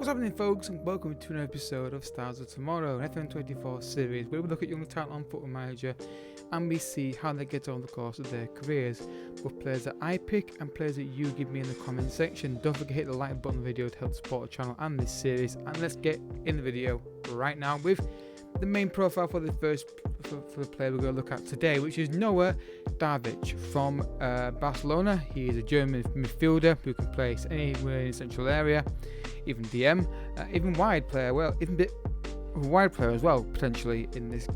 What's happening, folks, and welcome to an episode of Stars of Tomorrow, an FM24 series where we look at young talent on Football Manager and we see how they get on the course of their careers, both players that I pick and players that you give me in the comment section. Don't forget to hit the like button on the video to help support the channel and this series, and let's get in the video right now with the main profile for the player we're going to look at today, which is Noah Darvich from Barcelona. He is a German midfielder who can play anywhere in the central area, even DM, even wide player. Well, even a bit of a wide player as well, potentially in this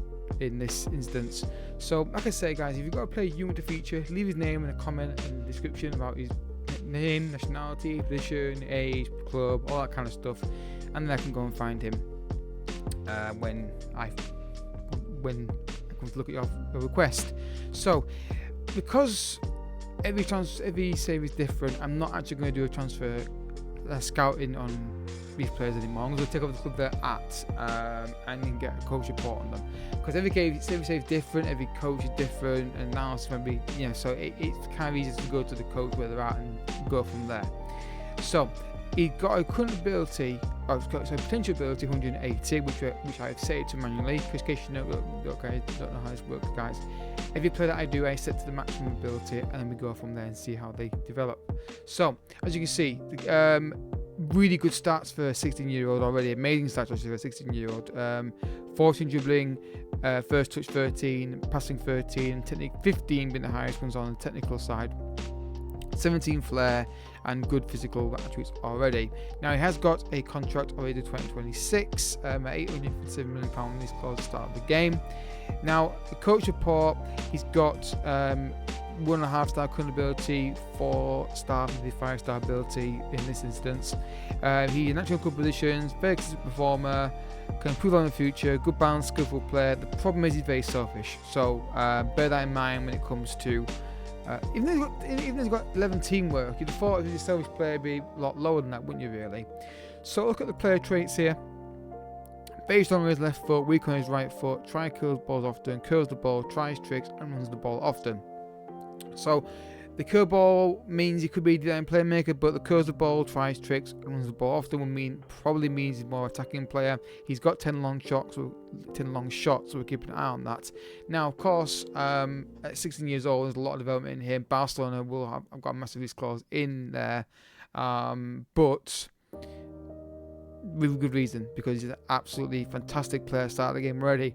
instance. So, like I say, guys, if you've got a player you want to feature, leave his name in a comment in the description about his name, nationality, position, age, club, all that kind of stuff, and then I can go and find him when I come to look at your request. So, because every save is different, I'm not actually going to do a transfer scouting on these players anymore. I'm going to take over the club they're at and then get a coach report on them, because every save is different, every coach is different, and now it's going to be, so it's kind of easy to go to the coach where they're at and go from there. So he got a current ability, potential ability 180, which I've set to manually. In case you don't know how this works, guys. Every player that I do, I set to the maximum ability, and then we go from there and see how they develop. So, as you can see, really good stats for a 16-year-old already. Amazing stats for a 16-year-old. 14 dribbling, first touch 13, passing 13, technique 15 being the highest ones on the technical side. 17 flair and good physical attributes already. Now he has got a contract already to 2026 at £857 million when he's close to the start of the game. Now the coach report, he's got 1.5 star current ability, 4 star maybe 5 star ability in this instance. He's in natural good positions, very consistent performer, can improve on the future, good balance, skillful player. The problem is he's very selfish, so bear that in mind when it comes to even though he's got 11 teamwork. You'd have thought if he's a selfish player, it'd be a lot lower than that, wouldn't you, really? So look at the player traits here. Very strong on his left foot, weak on his right foot, curls balls often, curls the ball, tries tricks, and runs the ball often. So the curl ball means he could be a design playmaker, but the curls the ball, tries tricks, and runs the ball often probably means he's more attacking player. He's got 10 long shots, so we're keeping an eye on that. Now, of course, at 16 years old, there's a lot of development in him. Barcelona I've got a massive risk clause in there, but with good reason, because he's an absolutely fantastic player. Start the game already.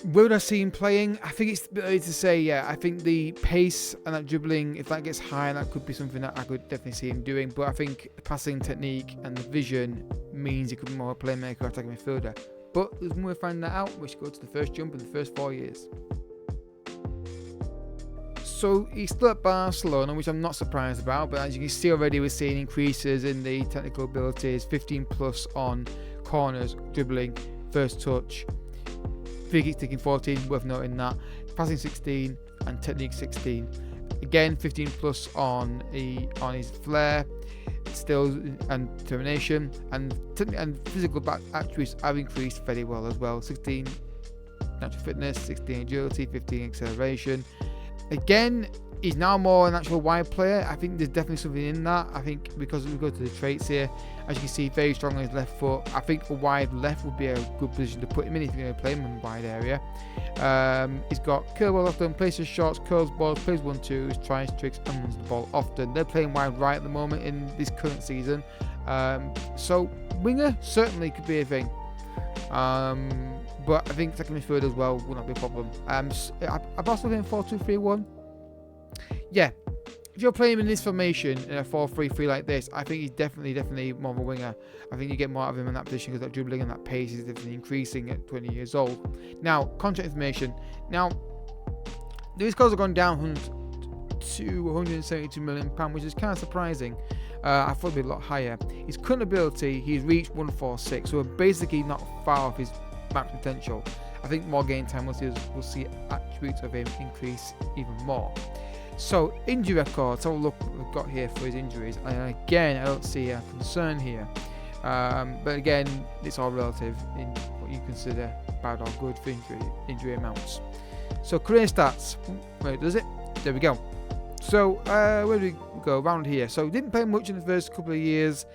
Would I see him playing? I think it's a bit early to say. Yeah, I think the pace and that dribbling, if that gets high, that could be something that I could definitely see him doing. But I think the passing technique and the vision means he could be more a playmaker, attacking midfielder. But when we find that out, we should go to the first jump in the first 4 years. So he's still at Barcelona, which I'm not surprised about. But as you can see already, we're seeing increases in the technical abilities, 15 plus on corners, dribbling, first touch. Free kick taking 14, worth noting that. Passing 16 and technique 16. Again, 15 plus on his flair, skills and determination, and physical attributes have increased very well as well. 16 natural fitness, 16 agility, 15 acceleration. Again, he's now more an actual wide player. I think there's definitely something in that. I think because we go to the traits here, as you can see, very strong on his left foot. I think a wide left would be a good position to put him in if you're going to play him in the wide area. He's got curl ball often, places shots, curls balls, plays 1-2s, tries tricks, and runs the ball often. They're playing wide right at the moment in this current season. So winger certainly could be a thing. But I think second midfield as well will not be a problem. I've also been 4-2-3-1. Yeah, if you're playing in this formation in a 4-3-3 like this, I think he's definitely more of a winger. I think you get more out of him in that position because that dribbling and that pace is definitely increasing at 20 years old. Now, contract information. Now, his costs have gone down to £172 million, which is kind of surprising. I thought it'd be a lot higher. His current ability, he's reached 146, so we're basically not far off his max potential. I think more game time we'll see attributes of him increase even more. So injury record, let's have a look what we've got here for his injuries, and again I don't see a concern here, but again it's all relative in what you consider bad or good for injury amounts. So career stats, where does it? There we go. So where do we go? Around here. So didn't play much in the first couple of years.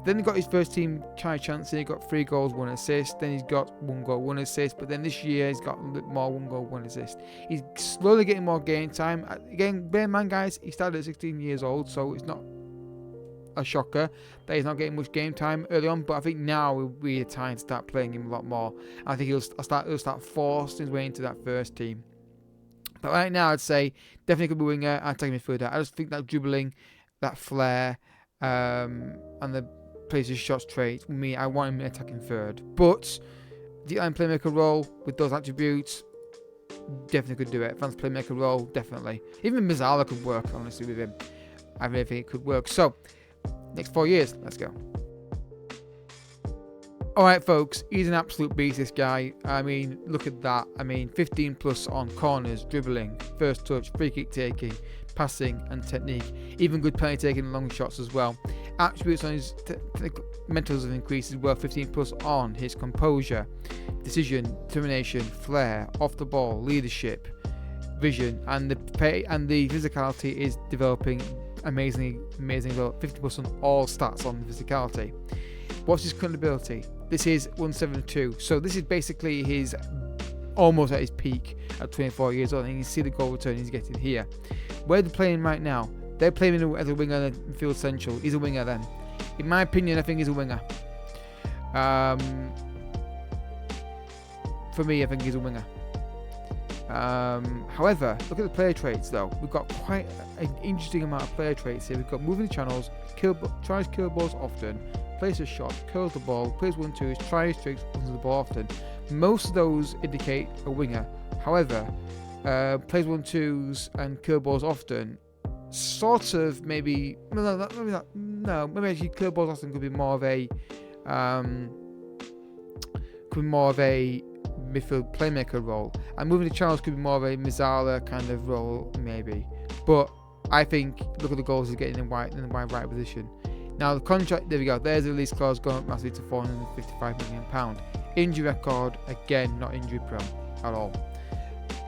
Then he got his first team chance, and he got 3 goals, 1 assist. Then he's got 1 goal, 1 assist. But then this year he's got a bit more, 1 goal, 1 assist. He's slowly getting more game time. Again, bear in mind, guys, he started at 16 years old, so it's not a shocker that he's not getting much game time early on. But I think now will be the time to start playing him a lot more. I think he'll start forcing his way into that first team. But right now, I'd say definitely could be winger and attacking midfielder. I just think that dribbling, that flair, and the plays his shots trait. Me, I want him attacking third. But the playmaker role with those attributes, definitely could do it. Advanced playmaker role, definitely. Even Mazzala could work, honestly, with him. I really think it could work. So, next 4 years, let's go. Alright, folks, he's an absolute beast, this guy. I mean, look at that. I mean, 15 plus on corners, dribbling, first touch, free kick taking, passing and technique. Even good penalty taking and long shots as well. Attributes on his mentals have increased as well. 15 plus on his composure, decision, determination, flair, off the ball, leadership, vision, and the physicality is developing amazingly well. 50 plus on all stats on the physicality. What's his current ability? This is 172. So this is basically his almost at his peak at 24 years old. And you can see the goal return he's getting here. Where they're playing right now, they're playing him as a winger in the field central. He's a winger then. In my opinion, I think he's a winger. For me, I think he's a winger. However, look at the player traits though. We've got quite an interesting amount of player traits here. We've got moving the channels, tries kill balls often, plays a shot, curls the ball, plays 1-2s, tries tricks, runs the ball often. Most of those indicate a winger. However, plays 1-2s and kill balls often, sort of maybe actually kill balls often could be more of a midfield playmaker role, and moving the channels could be more of a Mazzala kind of role maybe. But I think look at the goals he's getting in the wide right position. Now the contract, there we go, there's the release clause going up massively to £455 million. Injury record, again, not injury prone at all.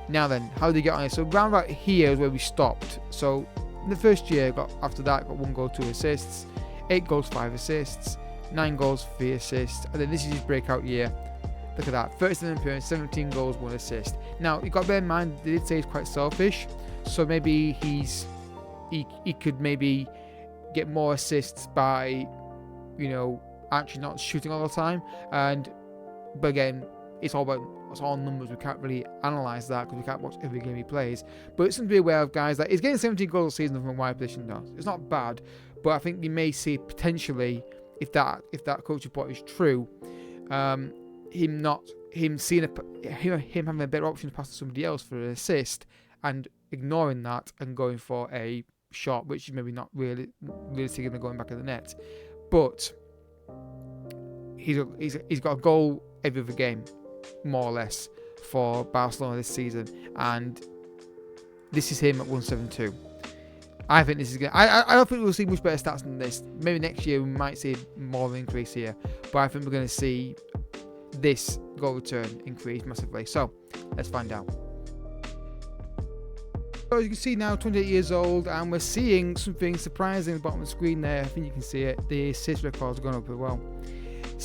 Now then, how did he get on it? So round about here is where we stopped. So in the first year, after that, got 1 goal, 2 assists, 8 goals, 5 assists, 9 goals, 3 assists, and then this is his breakout year. Look at that, 37 appearance, 17 goals, 1 assist. Now, you've got to bear in mind, they did say he's quite selfish, so maybe he could maybe get more assists by, actually not shooting all the time. But again, it's all numbers. We can't really analyse that because we can't watch every game he plays. But it's something to be aware of, guys, that he's getting 17 goals a season from a wide position now. It's not bad, but I think you may see potentially, if that coach report is true, him having a better option to pass to somebody else for an assist and ignoring that and going for a shot, which is maybe not really realistically going back at the net. But he's got a goal every other game, more or less, for Barcelona this season, and this is him at 172. I think this is good. I don't think we'll see much better stats than this. Maybe next year we might see more of an increase here, but I think we're going to see this goal return increase massively. So let's find out. So as you can see now, 28 years old, and we're seeing something surprising at the bottom of the screen there. I think you can see it. The assist records are going up as well.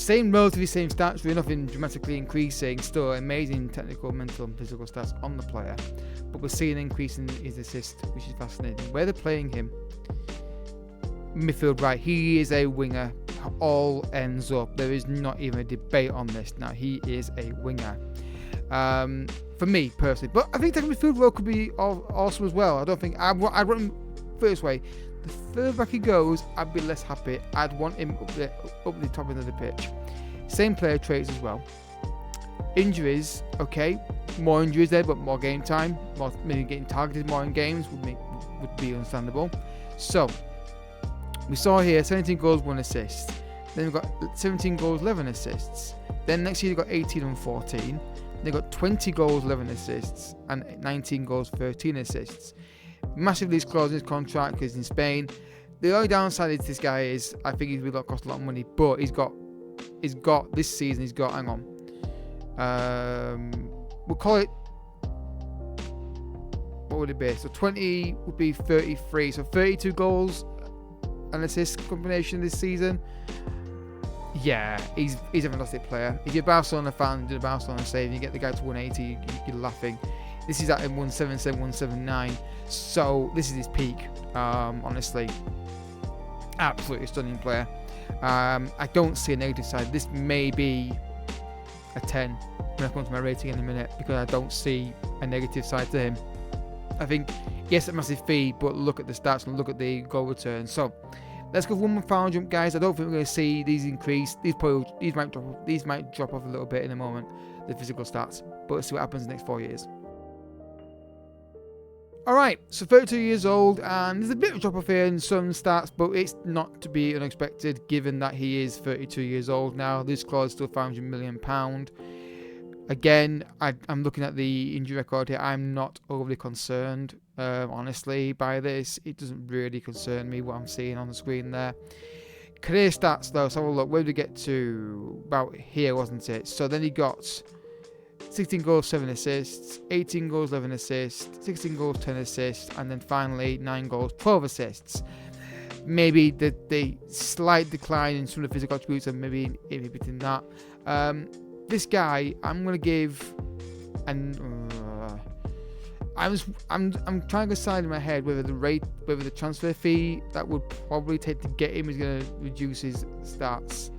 Relatively same stats, really nothing dramatically increasing. Still amazing technical, mental and physical stats on the player. But we're seeing an increase in his assist, which is fascinating. Where they're playing him, midfield right, he is a winger. All ends up. There is not even a debate on this. Now, he is a winger. For me, personally. But I think taking midfield role could be awesome as well. I don't think... I'd want him first way. The further back he goes, I'd be less happy. I'd want him up the top end of the pitch. Same player traits as well. Injuries, okay. More injuries there, but more game time. Maybe getting targeted more in games would be understandable. So, we saw here 17 goals, 1 assist. Then we've got 17 goals, 11 assists. Then next year, you've got 18 and 14. They've got 20 goals, 11 assists. And 19 goals, 13 assists. Massive lease clause in his contract because in Spain. The only downside is this guy is, I think he's will cost a lot of money, but he's got this season, hang on. We'll call it, what would it be? So 20 would be 33. So 32 goals and assist combination this season. yeah, he's a fantastic player. If you're a Barcelona fan, do the Barcelona save, and you get the guy to 180, you're laughing. This is at 177, 179, so this is his peak. Honestly, absolutely stunning player. I don't see a negative side. This may be a 10 when I come to my rating in a minute, because I don't see a negative side to him. I think, yes, a massive fee, but look at the stats and look at the goal return. So let's go for one more final jump, guys. I don't think we're going to see these increase. These might drop off a little bit in a moment, the physical stats, but let's see what happens in the next 4 years. Alright, so 32 years old, and there's a bit of a drop off here in some stats, but it's not to be unexpected given that he is 32 years old now. This clause is still £500 million. Again, I'm looking at the injury record here. I'm not overly concerned, honestly, by this. It doesn't really concern me what I'm seeing on the screen there. Career stats, though, so have a look. Where did we get to? About here, wasn't it? So then he got 16 goals, 7 assists, 18 goals, 11 assists, 16 goals, 10 assists, and then finally 9 goals, 12 assists. Maybe the slight decline in some of the physical attributes and maybe inhibiting that. This guy, I'm gonna give, and I'm trying to decide in my head whether the transfer fee that would probably take to get him is gonna reduce his stats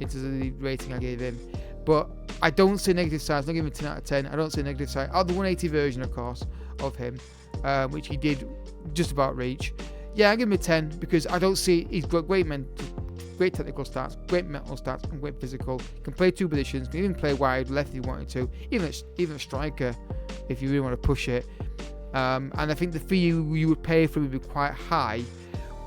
into the rating I gave him. But I don't see negative sides. I'm not giving him 10 out of 10. I don't see a negative side. Oh, the 180 version, of course, of him, which he did just about reach. Yeah, I give him a 10 because I don't see he's got great technical stats, great mental stats, and great physical. Can play two positions. Can even play wide, left if you wanted to. Even a striker if you really want to push it. And I think the fee you would pay for him would be quite high.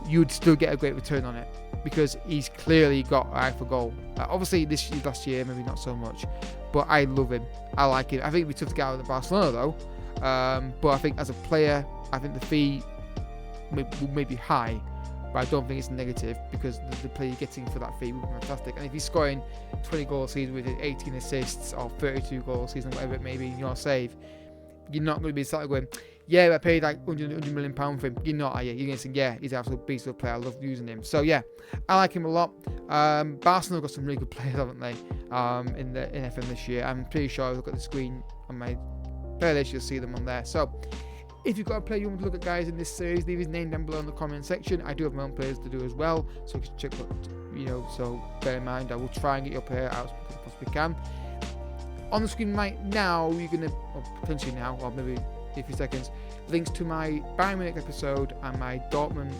You'd still get a great return on it because he's clearly got an eye for goal. Obviously, last year maybe not so much, but I love him. I like him. I think it'd be tough to get out of Barcelona though. But I think as a player, I think the fee may be high. But I don't think it's negative because the player you're getting for that fee would be fantastic. And if he's scoring 20 goals a season with 18 assists or 32 goals a season, whatever it may be in your save, you're not going to be starting going, yeah, I paid like £100 million for him. You're not, are you? You're going to say, yeah, he's an absolute beast of a player. I love using him. So yeah, I like him a lot. Barcelona got some really good players, haven't they? In FM this year. I'm pretty sure if you look at the screen on my playlist, you'll see them on there. So if you've got a player you want to look at, guys, in this series, leave his name down below in the comment section. I do have my own players to do as well, so you can check what, so bear in mind, I will try and get your player out as quick as possibly can. On the screen right now, you're going to, or potentially now, or maybe in a few seconds, links to my Bayern Munich episode and my Dortmund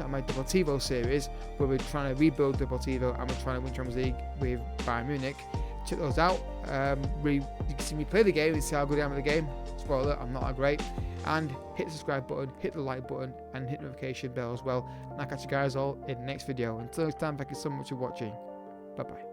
and my Deportivo series, where we're trying to rebuild Deportivo and we're trying to win Champions League with Bayern Munich. Check those out. You can see me play the game and see how good I am at the game. Spoiler, I'm not that great. And hit the subscribe button, hit the like button, and hit the notification bell as well. And I'll catch you guys all in the next video. Until next time, thank you so much for watching. Bye bye.